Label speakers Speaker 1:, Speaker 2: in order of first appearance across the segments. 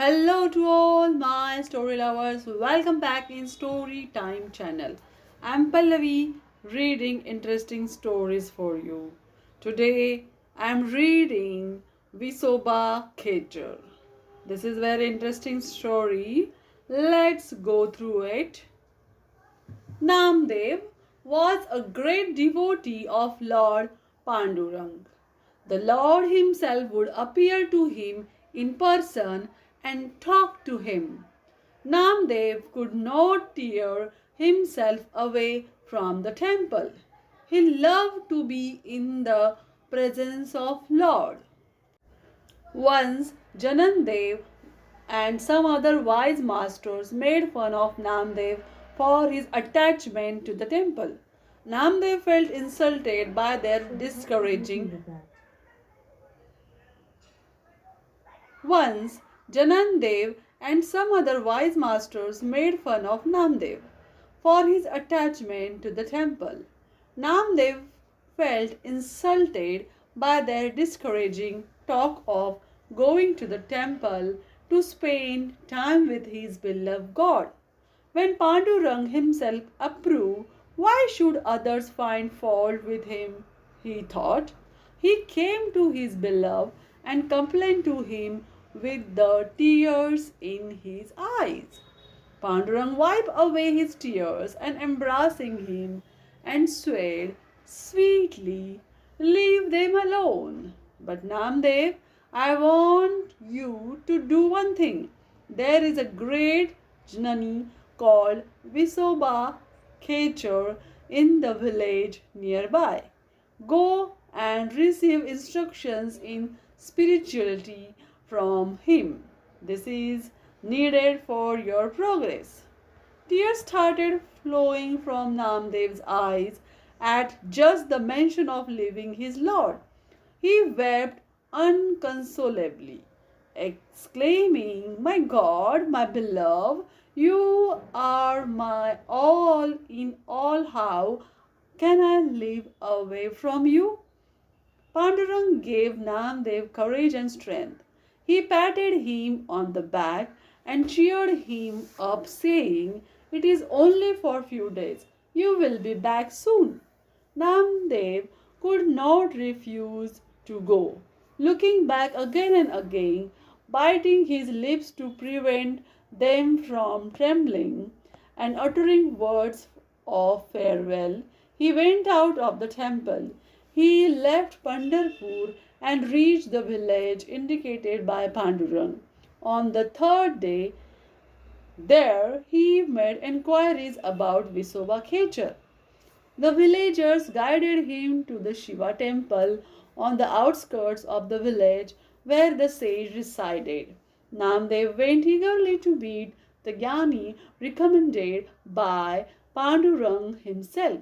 Speaker 1: Hello to all my story lovers. Welcome back in Story Time channel. I'm Pallavi reading interesting stories for you. Today I'm reading Visoba khechar. This is very interesting story. Let's go through it. Namdev was a great devotee of Lord Pandurang. The Lord himself would appear to him in person and talk to him. Namdev could not tear himself away from the temple. He loved to be in the presence of Lord. Once Janandev and some other wise masters made fun of Namdev for his attachment to the temple. Namdev felt insulted by their discouraging. Once Janandev and some other wise masters made fun of Namdev for his attachment to the temple. Namdev felt insulted by their discouraging talk of going to the temple to spend time with his beloved God. When Pandurang himself approved, why should others find fault with him? He thought. He came to his beloved and complained to him with the tears in his eyes. Pandurang wiped away his tears and embracing him and said sweetly, "Leave them alone." But Namdev, I want you to do one thing. There is a great Jnani called Visoba khechar in the village nearby. Go and receive instructions in spirituality from him. This is needed for your progress. Tears started flowing from Namdev's eyes at just the mention of leaving his Lord. He wept unconsolably, exclaiming, "My God, my beloved, you are my all in all. How can I live away from you?" Pandurang gave Namdev courage and strength. He patted him on the back and cheered him up, saying, "It is only for a few days. You will be back soon." Namdev could not refuse to go. Looking back again and again, biting his lips to prevent them from trembling, and uttering words of farewell, he went out of the temple. He left Pandharpur and reached the village indicated by Pandurang. On the third day, there he made enquiries about Visoba khechar. The villagers guided him to the Shiva temple on the outskirts of the village where the sage resided. Namdev went eagerly to meet the Jnani recommended by Pandurang himself.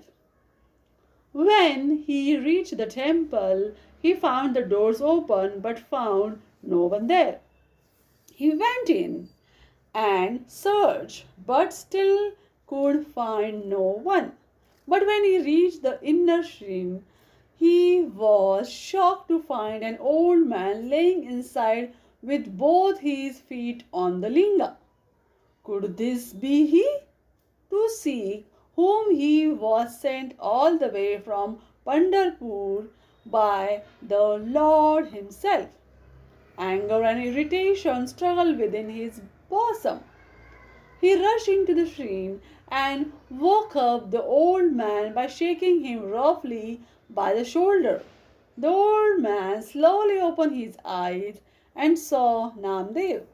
Speaker 1: When he reached the temple, he found the doors open but found no one there. He went in and searched but still could find no one. But when he reached the inner shrine, he was shocked to find an old man laying inside with both his feet on the linga. Could this be he? To seek whom he was sent all the way from Pandharpur by the Lord himself. Anger and irritation struggled within his bosom. He rushed into the shrine and woke up the old man by shaking him roughly by the shoulder. The old man slowly opened his eyes and saw Namdev.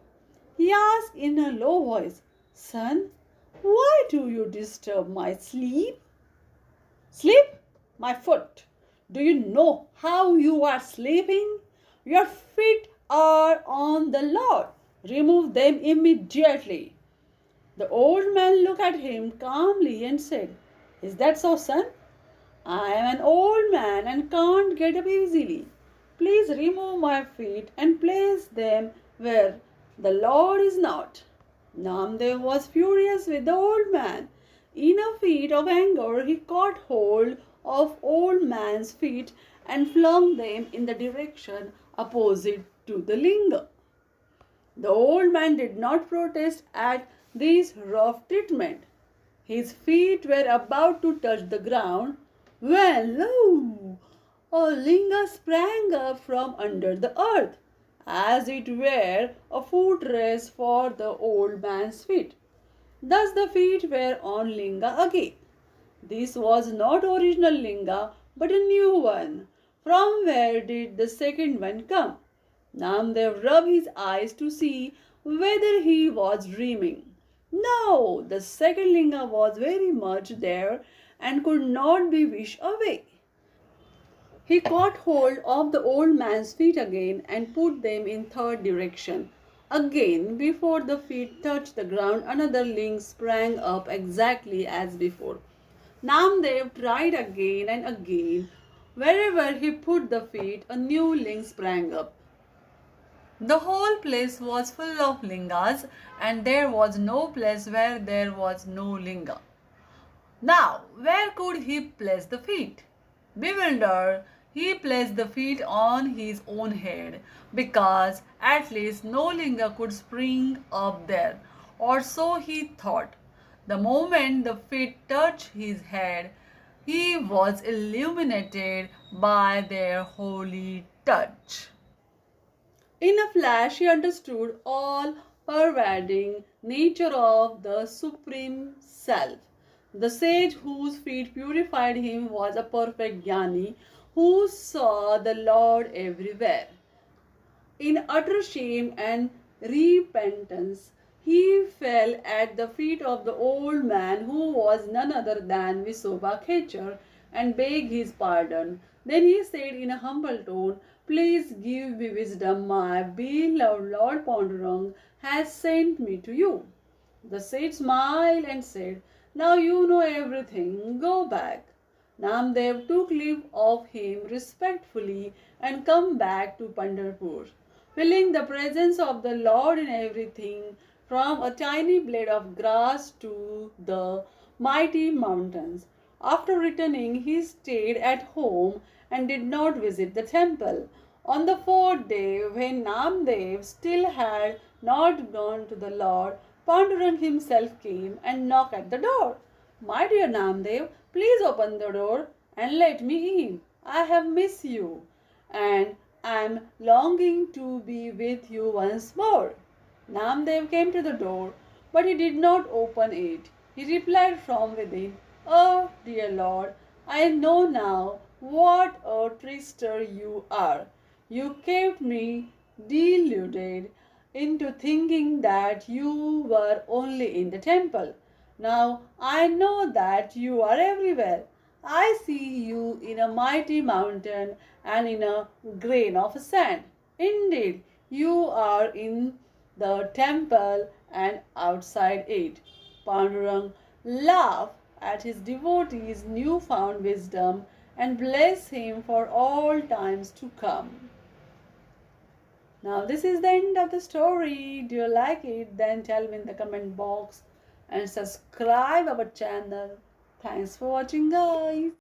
Speaker 1: He asked in a low voice, "Son, why do you disturb my sleep?" "Sleep? My foot. Do you know how you are sleeping? Your feet are on the Lord. Remove them immediately." The old man looked at him calmly and said, "Is that so, son? I am an old man and can't get up easily. Please remove my feet and place them where the Lord is not." Namdev was furious with the old man. In a fit of anger, he caught hold of old man's feet and flung them in the direction opposite to the linga. The old man did not protest at this rough treatment. His feet were about to touch the ground when, lo! A linga sprang up from under the earth, as it were a footrest for the old man's feet. Thus the feet were on linga again. This was not original linga, but a new one. From where did the second one come? Namdev rubbed his eyes to see whether he was dreaming. No, the second linga was very much there and could not be wished away. He caught hold of the old man's feet again and put them in third direction. Again, before the feet touched the ground, another link sprang up exactly as before. Namdev tried again and again. Wherever he put the feet, a new link sprang up. The whole place was full of lingas, and there was no place where there was no linga. Now, where could he place the feet? Bewildered, he placed the feet on his own head, because at least no linga could spring up there, or so he thought. The moment the feet touched his head, he was illuminated by their holy touch. In a flash, he understood all pervading nature of the Supreme Self. The sage whose feet purified him was a perfect jnani who saw the Lord everywhere. In utter shame and repentance, he fell at the feet of the old man who was none other than Visoba khechar and begged his pardon. Then he said in a humble tone, "Please give me wisdom. My beloved Lord Pandurang has sent me to you." The sage smiled and said, "Now you know everything. Go back." Namdev took leave of him respectfully and came back to Pandurpur, feeling the presence of the Lord in everything, from a tiny blade of grass to the mighty mountains. After returning, he stayed at home and did not visit the temple. On the fourth day, when Namdev still had not gone to the Lord, Pandurang himself came and knocked at the door. "My dear Namdev, please open the door and let me in. I have missed you and am longing to be with you once more." Namdev came to the door, but he did not open it. He replied from within, "Oh, dear Lord, I know now what a trickster you are. You kept me deluded into thinking that you were only in the temple. Now I know that you are everywhere. I see you in a mighty mountain and in a grain of sand. Indeed, you are in the temple and outside it." Pandurang laughed at his devotee's newfound wisdom and blessed him for all times to come. Now this is the end of the story. Do you like it? Then tell me in the comment box and subscribe our channel. Thanks for watching, guys.